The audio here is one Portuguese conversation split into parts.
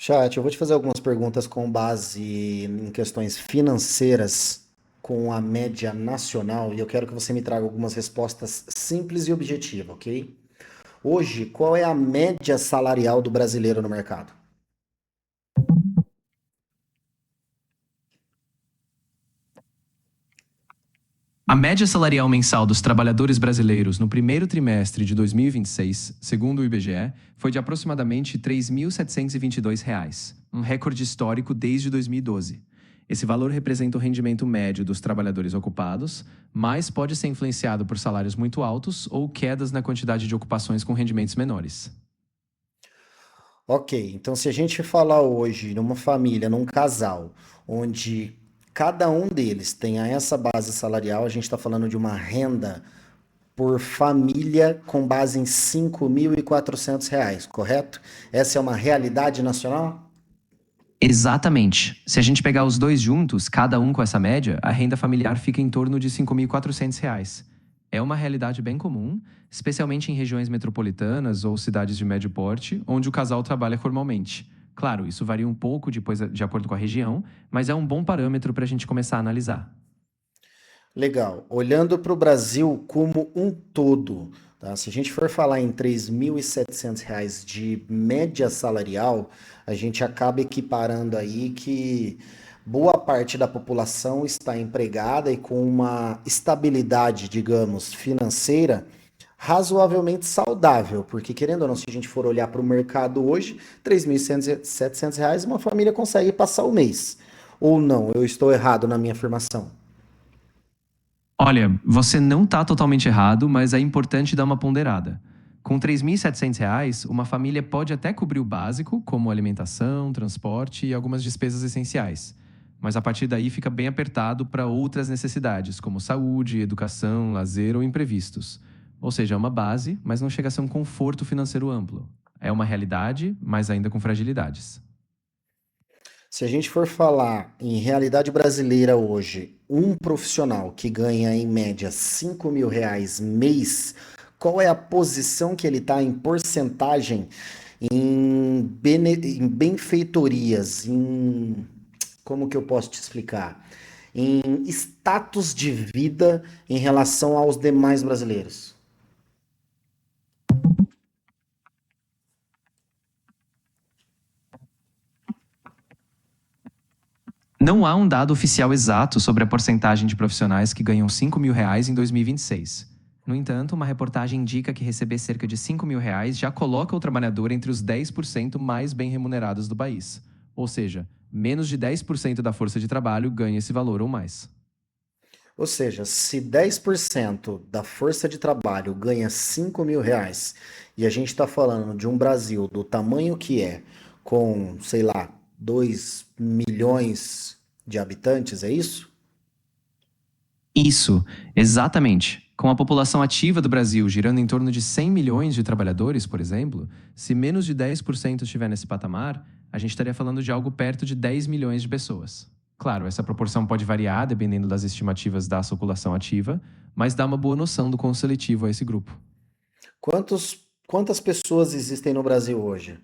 Chat, eu vou te fazer algumas perguntas com base em questões financeiras com a média nacional e eu quero que você me traga algumas respostas simples e objetivas, ok? Hoje, qual é a média salarial do brasileiro no mercado? A média salarial mensal dos trabalhadores brasileiros no primeiro trimestre de 2026, segundo o IBGE, foi de aproximadamente R$ 3.722, um recorde histórico desde 2012. Esse valor representa o rendimento médio dos trabalhadores ocupados, mas pode ser influenciado por salários muito altos ou quedas na quantidade de ocupações com rendimentos menores. Ok, então se a gente falar hoje numa família, num casal, onde cada um deles tenha essa base salarial, a gente está falando de uma renda por família com base em R$ 5.400, correto? Essa é uma realidade nacional? Exatamente. Se a gente pegar os dois juntos, cada um com essa média, a renda familiar fica em torno de R$ 5.400. É uma realidade bem comum, especialmente em regiões metropolitanas ou cidades de médio porte, onde o casal trabalha formalmente. Claro, isso varia um pouco depois de acordo com a região, mas é um bom parâmetro para a gente começar a analisar. Legal. Olhando para o Brasil como um todo, tá? Se a gente for falar em R$ 3.700 de média salarial, a gente acaba equiparando aí que boa parte da população está empregada e com uma estabilidade, digamos, financeira razoavelmente saudável, porque querendo ou não, se a gente for olhar para o mercado hoje, R$ 3.700 uma família consegue passar o mês. Ou não, eu estou errado na minha afirmação. Olha, você não está totalmente errado, mas é importante dar uma ponderada. Com R$ 3.700, uma família pode até cobrir o básico, como alimentação, transporte e algumas despesas essenciais. Mas a partir daí fica bem apertado para outras necessidades, como saúde, educação, lazer ou imprevistos. Ou seja, é uma base, mas não chega a ser um conforto financeiro amplo. É uma realidade, mas ainda com fragilidades. Se a gente for falar em realidade brasileira hoje, um profissional que ganha em média R$ 5.000 mês, qual é a posição que ele está em porcentagem em benfeitorias, como que eu posso te explicar? Em status de vida em relação aos demais brasileiros? Não há um dado oficial exato sobre a porcentagem de profissionais que ganham R$ 5.000 em 2026. No entanto, uma reportagem indica que receber cerca de R$ 5.000 já coloca o trabalhador entre os 10% mais bem remunerados do país. Ou seja, menos de 10% da força de trabalho ganha esse valor ou mais. Ou seja, se 10% da força de trabalho ganha R$ 5.000 e a gente está falando de um Brasil do tamanho que é, com, sei lá, 2 milhões de habitantes, é isso? Isso, exatamente. Com a população ativa do Brasil girando em torno de 100 milhões de trabalhadores, por exemplo, se menos de 10% estiver nesse patamar, a gente estaria falando de algo perto de 10 milhões de pessoas. Claro, essa proporção pode variar dependendo das estimativas da população ativa, mas dá uma boa noção do quão seletivo é esse grupo. Quantas pessoas existem no Brasil hoje?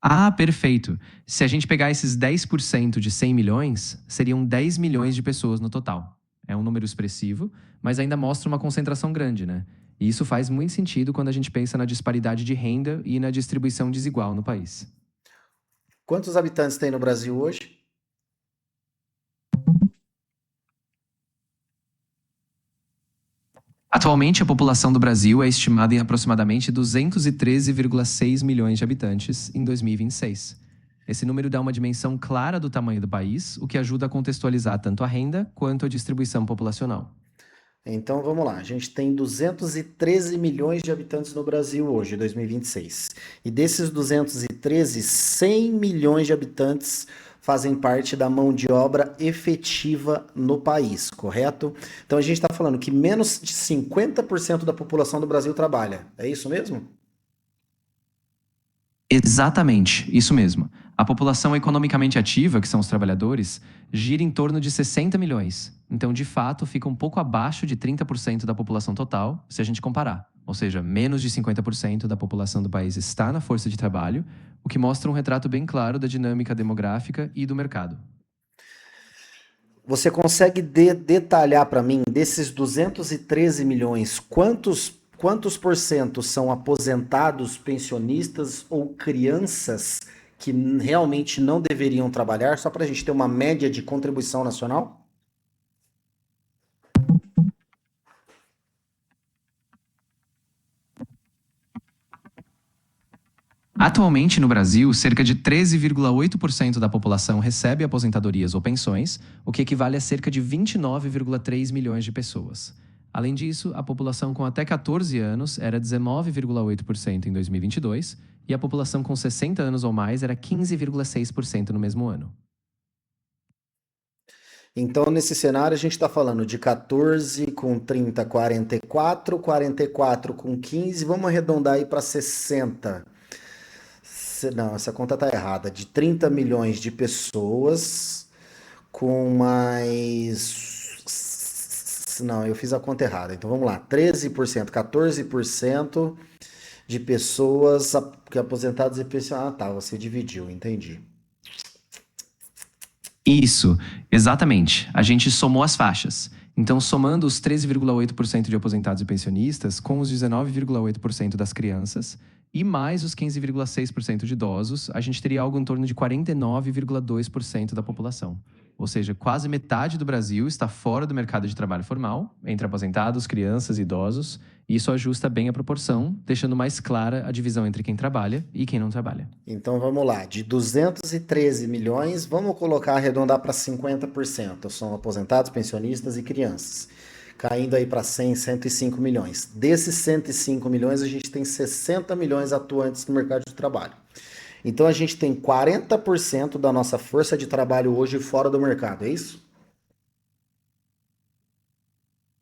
Ah, perfeito. Se a gente pegar esses 10% de 100 milhões, seriam 10 milhões de pessoas no total. É um número expressivo, mas ainda mostra uma concentração grande, né? E isso faz muito sentido quando a gente pensa na disparidade de renda e na distribuição desigual no país. Quantos habitantes tem no Brasil hoje? Atualmente, a população do Brasil é estimada em aproximadamente 213,6 milhões de habitantes em 2026. Esse número dá uma dimensão clara do tamanho do país, o que ajuda a contextualizar tanto a renda quanto a distribuição populacional. Então vamos lá, a gente tem 213 milhões de habitantes no Brasil hoje, 2026. E desses 213, 100 milhões de habitantes fazem parte da mão de obra efetiva no país, correto? Então a gente está falando que menos de 50% da população do Brasil trabalha. É isso mesmo? Exatamente, isso mesmo. A população economicamente ativa, que são os trabalhadores, gira em torno de 60 milhões. Então, de fato, fica um pouco abaixo de 30% da população total, se a gente comparar. Ou seja, menos de 50% da população do país está na força de trabalho, o que mostra um retrato bem claro da dinâmica demográfica e do mercado. Você consegue detalhar para mim, desses 213 milhões, quantos por cento são aposentados, pensionistas ou crianças que realmente não deveriam trabalhar, só para a gente ter uma média de contribuição nacional? Atualmente, no Brasil, cerca de 13,8% da população recebe aposentadorias ou pensões, o que equivale a cerca de 29,3 milhões de pessoas. Além disso, a população com até 14 anos era 19,8% em 2022 e a população com 60 anos ou mais era 15,6% no mesmo ano. Então, nesse cenário, a gente está falando de 14 com 30, 44, 44 com 15, vamos arredondar aí para 60. Não, essa conta tá errada. De 30 milhões de pessoas com mais. Não, eu fiz a conta errada. Então vamos lá. 13%, 14% de pessoas que aposentadas e pensionadas. Ah, tá, você dividiu, entendi. Isso, exatamente. A gente somou as faixas. Então, somando os 13,8% de aposentados e pensionistas com os 19,8% das crianças e mais os 15,6% de idosos, a gente teria algo em torno de 49,2% da população. Ou seja, quase metade do Brasil está fora do mercado de trabalho formal, entre aposentados, crianças e idosos, e isso ajusta bem a proporção, deixando mais clara a divisão entre quem trabalha e quem não trabalha. Então vamos lá. De 213 milhões, vamos colocar, arredondar para 50%. São aposentados, pensionistas e crianças. Caindo aí para 100, 105 milhões. Desses 105 milhões, a gente tem 60 milhões atuantes no mercado de trabalho. Então a gente tem 40% da nossa força de trabalho hoje fora do mercado, é isso?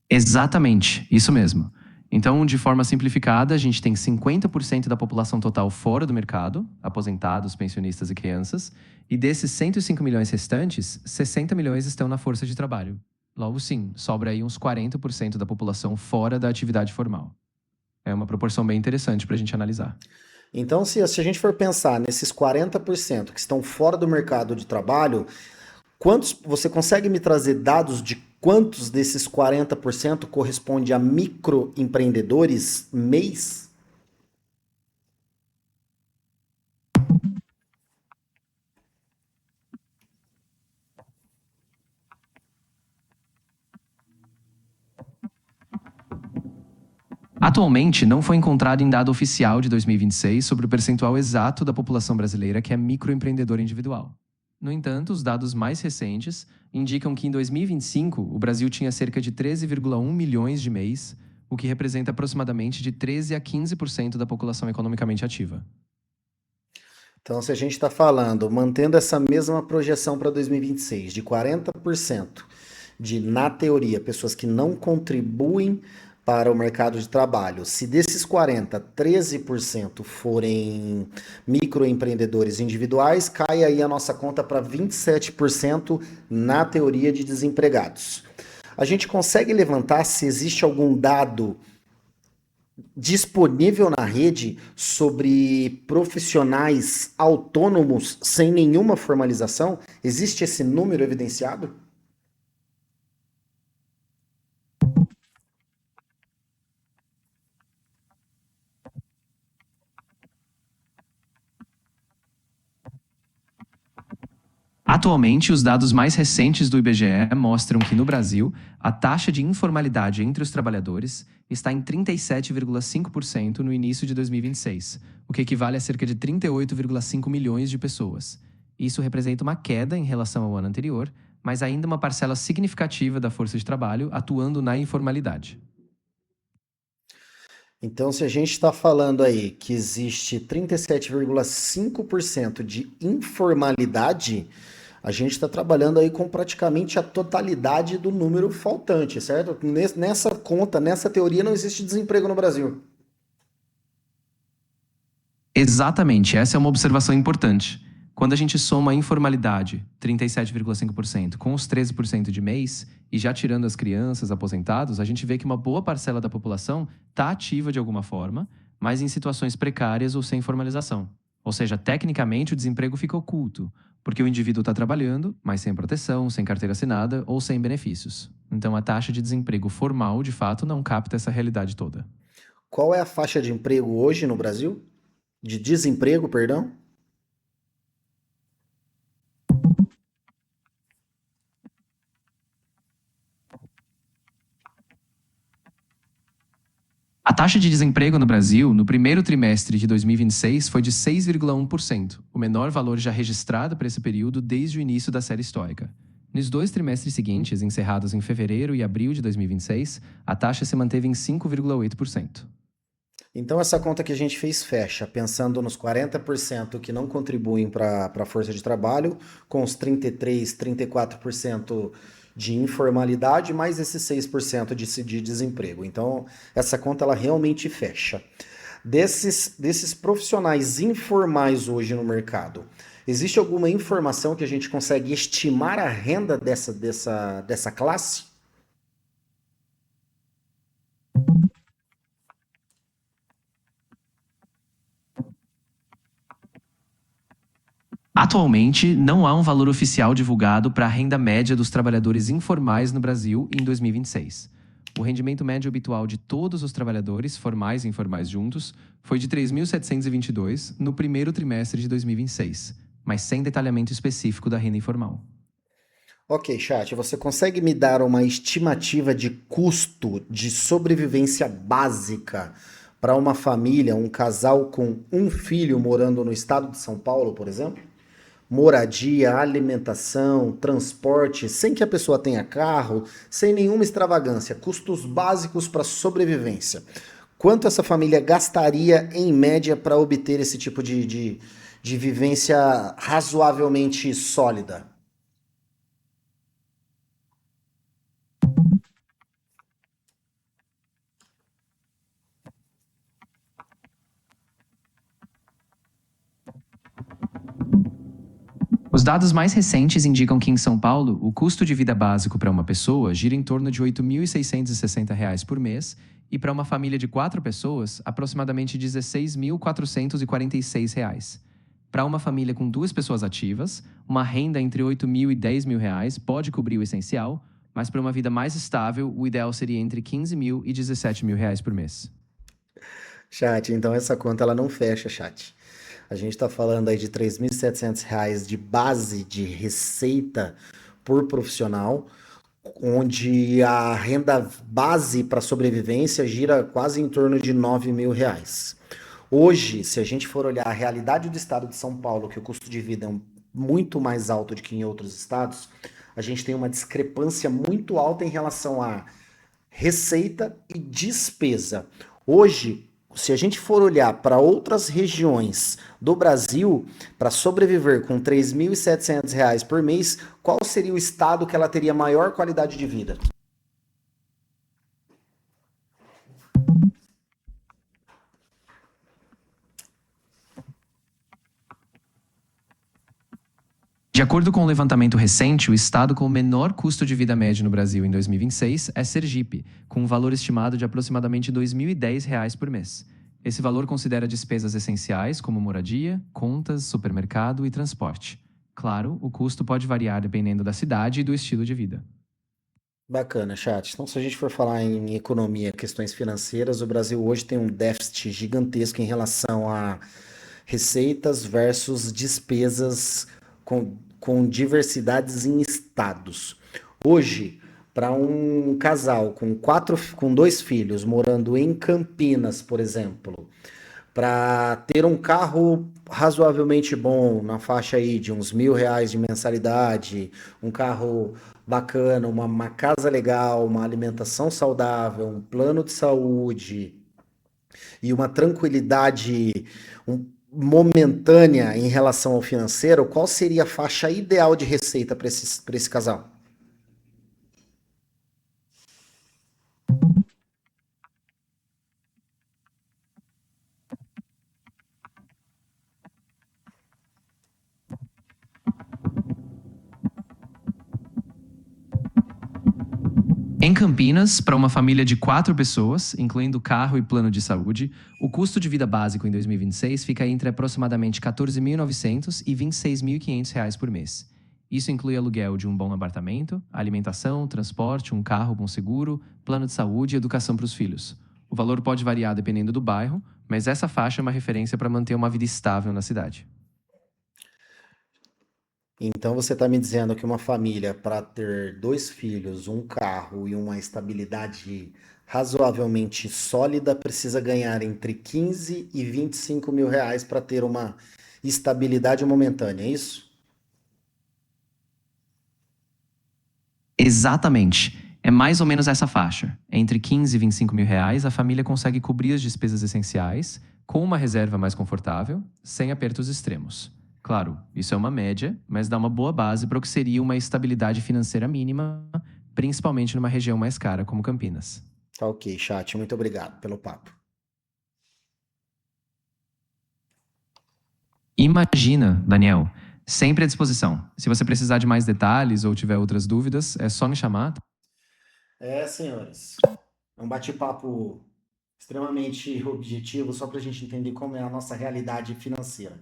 Exatamente, isso mesmo. Então, de forma simplificada, a gente tem 50% da população total fora do mercado, aposentados, pensionistas e crianças, e desses 105 milhões restantes, 60 milhões estão na força de trabalho. Logo sim, sobra aí uns 40% da população fora da atividade formal. É uma proporção bem interessante para a gente analisar. Então, se a gente for pensar nesses 40% que estão fora do mercado de trabalho, você consegue me trazer dados de quantos desses 40% corresponde a microempreendedores mês? Atualmente, não foi encontrado em dado oficial de 2026 sobre o percentual exato da população brasileira que é microempreendedor individual. No entanto, os dados mais recentes indicam que em 2025 o Brasil tinha cerca de 13,1 milhões de MEIs, o que representa aproximadamente de 13 a 15% da população economicamente ativa. Então, se a gente está falando, mantendo essa mesma projeção para 2026, de 40% de, na teoria, pessoas que não contribuem para o mercado de trabalho, se desses 40, 13% forem microempreendedores individuais, cai aí a nossa conta para 27% na teoria de desempregados. A gente consegue levantar se existe algum dado disponível na rede sobre profissionais autônomos sem nenhuma formalização? Existe esse número evidenciado? Atualmente, os dados mais recentes do IBGE mostram que, no Brasil, a taxa de informalidade entre os trabalhadores está em 37,5% no início de 2026, o que equivale a cerca de 38,5 milhões de pessoas. Isso representa uma queda em relação ao ano anterior, mas ainda uma parcela significativa da força de trabalho atuando na informalidade. Então, se a gente está falando aí que existe 37,5% de informalidade, a gente está trabalhando aí com praticamente a totalidade do número faltante, certo? Nessa conta, nessa teoria, não existe desemprego no Brasil. Exatamente, essa é uma observação importante. Quando a gente soma a informalidade, 37,5%, com os 13% de mês, e já tirando as crianças, aposentados, a gente vê que uma boa parcela da população está ativa de alguma forma, mas em situações precárias ou sem formalização. Ou seja, tecnicamente o desemprego fica oculto, porque o indivíduo está trabalhando, mas sem proteção, sem carteira assinada ou sem benefícios. Então a taxa de desemprego formal, de fato, não capta essa realidade toda. Qual é a faixa de emprego hoje no Brasil? De desemprego, perdão? A taxa de desemprego no Brasil, no primeiro trimestre de 2026, foi de 6,1%, o menor valor já registrado para esse período desde o início da série histórica. Nos dois trimestres seguintes, encerrados em fevereiro e abril de 2026, a taxa se manteve em 5,8%. Então essa conta que a gente fez fecha, pensando nos 40% que não contribuem para a força de trabalho, com os 33, 34% de informalidade, mais esses 6% de desemprego. Então essa conta ela realmente fecha. Desses profissionais informais hoje no mercado, existe alguma informação que a gente consegue estimar a renda dessa classe? Atualmente, não há um valor oficial divulgado para a renda média dos trabalhadores informais no Brasil em 2026. O rendimento médio habitual de todos os trabalhadores, formais e informais juntos, foi de 3.722 no primeiro trimestre de 2026, mas sem detalhamento específico da renda informal. Ok, chat, você consegue me dar uma estimativa de custo de sobrevivência básica para uma família, um casal com um filho morando no estado de São Paulo, por exemplo? Moradia, alimentação, transporte, sem que a pessoa tenha carro, sem nenhuma extravagância, custos básicos para sobrevivência. Quanto essa família gastaria em média para obter esse tipo de vivência razoavelmente sólida? Os dados mais recentes indicam que em São Paulo, o custo de vida básico para uma pessoa gira em torno de R$ 8.660 por mês e para uma família de 4 pessoas, aproximadamente R$ 16.446. Para uma família com 2 pessoas ativas, uma renda entre R$ 8.000 e R$ 10.000 pode cobrir o essencial, mas para uma vida mais estável, o ideal seria entre R$ 15.000 e R$ 17.000 por mês. Chat, então essa conta ela não fecha, chat. A gente está falando aí de R$ 3.700 de base de receita por profissional, onde a renda base para sobrevivência gira quase em torno de R$ 9.000. Hoje, se a gente for olhar a realidade do estado de São Paulo, que o custo de vida é muito mais alto do que em outros estados, a gente tem uma discrepância muito alta em relação a receita e despesa. Hoje, se a gente for olhar para outras regiões do Brasil, para sobreviver com R$ 3.700 por mês, qual seria o estado que ela teria maior qualidade de vida? De acordo com um levantamento recente, o estado com o menor custo de vida médio no Brasil em 2026 é Sergipe, com um valor estimado de aproximadamente R$ 2.010 por mês. Esse valor considera despesas essenciais como moradia, contas, supermercado e transporte. Claro, o custo pode variar dependendo da cidade e do estilo de vida. Bacana, chat. Então, se a gente for falar em economia, questões financeiras, o Brasil hoje tem um déficit gigantesco em relação a receitas versus despesas com diversidades em estados. Hoje, para um casal com dois filhos morando em Campinas, por exemplo, para ter um carro razoavelmente bom, na faixa aí de uns R$ 1.000 de mensalidade, um carro bacana, uma casa legal, uma alimentação saudável, um plano de saúde e uma tranquilidade momentânea em relação ao financeiro, qual seria a faixa ideal de receita para esse casal? Em Campinas, para uma família de 4 pessoas, incluindo carro e plano de saúde, o custo de vida básico em 2026 fica entre aproximadamente R$ 14.900 e R$ 26.500 por mês. Isso inclui aluguel de um bom apartamento, alimentação, transporte, um carro com seguro, plano de saúde e educação para os filhos. O valor pode variar dependendo do bairro, mas essa faixa é uma referência para manter uma vida estável na cidade. Então você está me dizendo que uma família para ter dois filhos, um carro e uma estabilidade razoavelmente sólida precisa ganhar entre 15 e 25 mil reais para ter uma estabilidade momentânea, é isso? Exatamente. É mais ou menos essa faixa. Entre 15 e 25 mil reais, a família consegue cobrir as despesas essenciais, com uma reserva mais confortável, sem apertos extremos. Claro, isso é uma média, mas dá uma boa base para o que seria uma estabilidade financeira mínima, principalmente numa região mais cara como Campinas. Tá ok, chat, muito obrigado pelo papo. Imagina, Daniel, sempre à disposição. Se você precisar de mais detalhes ou tiver outras dúvidas, é só me chamar. É, senhores, é um bate-papo extremamente objetivo, só para a gente entender como é a nossa realidade financeira.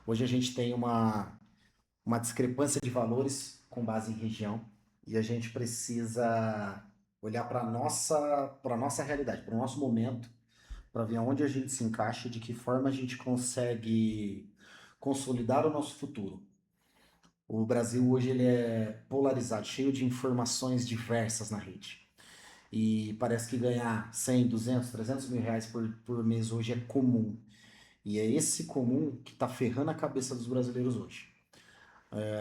Hoje a gente tem uma discrepância de valores com base em região e a gente precisa olhar para nossa realidade, para o nosso momento, para ver onde a gente se encaixa e de que forma a gente consegue consolidar o nosso futuro. O Brasil hoje ele é polarizado, cheio de informações diversas na rede. E parece que ganhar 100, 200, 300 mil reais por mês hoje é comum. E é esse comum que está ferrando a cabeça dos brasileiros hoje.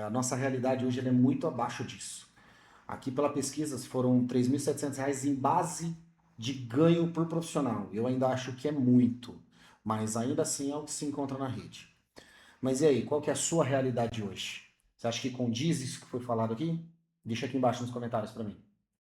A nossa realidade hoje é muito abaixo disso. Aqui pela pesquisa foram R$ 3.700 em base de ganho por profissional. Eu ainda acho que é muito, mas ainda assim é o que se encontra na rede. Mas e aí, qual que é a sua realidade hoje? Você acha que condiz isso que foi falado aqui? Deixa aqui embaixo nos comentários para mim.